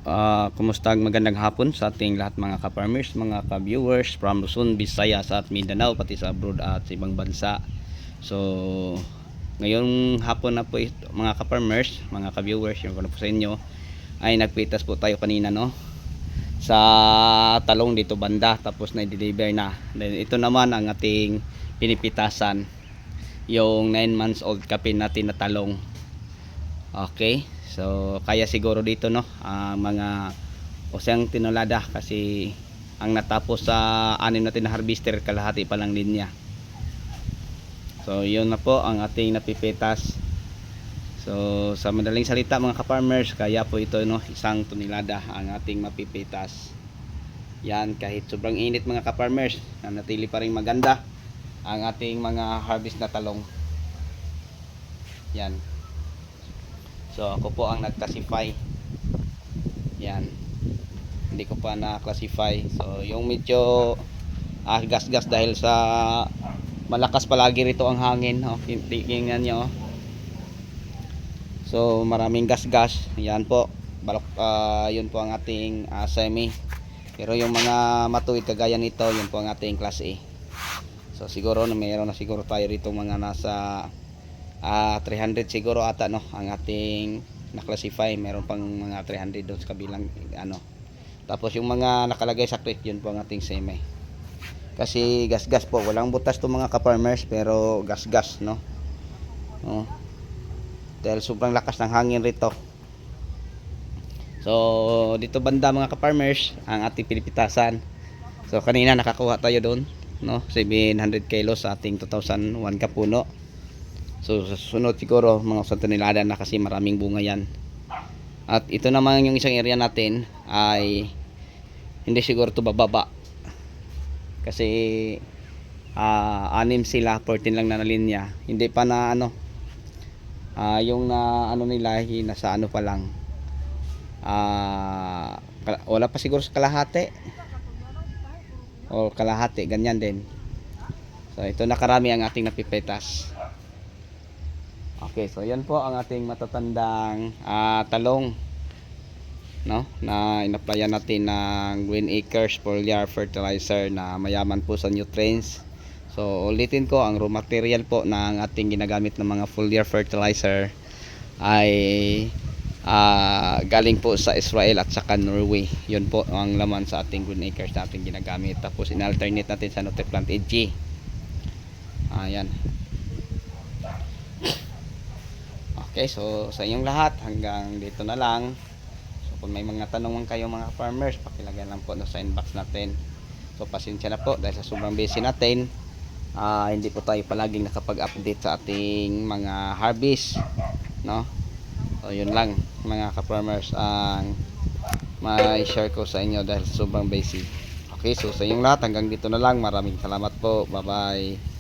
Kumusta, magandang hapon sa ating lahat mga ka-farmers, mga ka-viewers from Luzon, Visayas at Mindanao, pati sa abroad at sa ibang bansa. So, ngayong hapon na po ito, mga ka-farmers, mga ka-viewers, yung ko na po sa inyo, ay nagpitas po tayo kanina, no? Sa talong dito banda, tapos na-deliver na. Then, ito naman ang ating pinipitasan, yung 9 months old kapin natin na talong. Okay, so kaya siguro dito, no, mga osang tinulada kasi ang natapos sa anim natin na harvester, kalahati pa lang linya. So yun na po ang ating napipitas. So sa madaling salita mga ka-farmers, kaya po ito, no, isang tonelada ang ating mapipitas. Yan, kahit sobrang init mga ka-farmers, nanatili pa rin maganda ang ating mga harvest na talong. Yan. So ako po ang nag-classify. Yan. Hindi ko pa na-classify. So yung medyo gas-gas dahil sa malakas palagi rito ang hangin. Tingnan nyo. So maraming gas-gas. Yan po. Yun po ang ating semi. Pero yung mga matuwid kagaya nito, yun po ang ating class A. So siguro na mayroon na siguro tayo rito mga nasa 300 siguro ata, no, ang ating na-classify. Meron pang mga 300 doon sa kabilang ano. Tapos yung mga nakalagay sa crate, yun po ang ating semi. Kasi gas-gas po, walang butas to mga ka-farmers, pero gas-gas, no. Dahil sobrang lakas ng hangin rito. So dito banda mga ka-farmers ang ating pinipitasan. So kanina nakakuha tayo doon, no, 700 kilos sa ating 2001 kapuno. So sa susunod siguro mga 1 tonelada na kasi maraming bunga yan. At ito naman yung isang area natin ay hindi siguro to bababa. Kasi 6 sila, 14 lang na linya. Hindi pa na ano, yung na ano nila, nasa ano pa lang. Wala pa siguro sa kalahati. O kalahati, ganyan din. So ito nakarami ang ating napipetas. Okay, so yan po ang ating matatandang talong, no, na inaplayan natin ng Green Acres foliar fertilizer na mayaman po sa nutrients. So ulitin ko, ang raw material po ng ating ginagamit ng mga foliar fertilizer ay galing po sa Israel at saka Norway. Yun po ang laman sa ating Green Acres na ating ginagamit. Tapos in-alternate natin sa Nutriplant EG. Ayan. Okay, so sa inyong lahat, hanggang dito na lang. So kung may mga tanong kayo mga farmers, pakilagay lang po sa inbox natin. So pasensya na po dahil sa sobrang busy natin, hindi po tayo palaging nakapag-update sa ating mga harvest, no. So yun lang mga ka-farmers ang may share ko sa inyo dahil sobrang busy. Okay, so sa inyong lahat, hanggang dito na lang. Maraming salamat po. Bye bye.